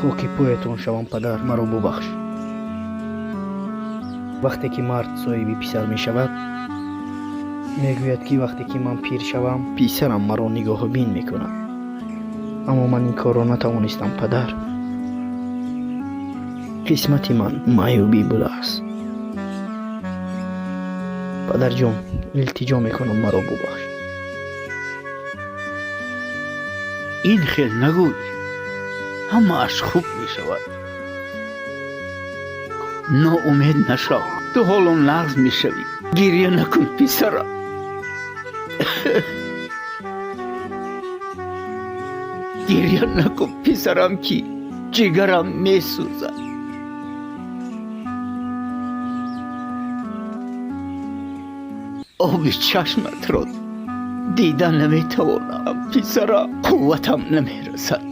خاک پایتون شوم پدر، مرا ببخش. وقتی که مرد صاحب پسر می شود میگوید که وقتی که من پیر شوم پسرم مرا نگاه بین می کند. اما من این کار را نتوانستم پدر. قسمت من معیوبی بوده است. پدر جان، التجا می کنم مرا ببخش. این خیل نگوی، همه اش خوب می شود. ناامید نشو، تو حالا نغز می شوی. گریه نکن پسرم. گریه نکن پسرم که جگرم می سوزد. آب چشمت را دیدن نمی توانم پسرم، قوتم نمی رسد.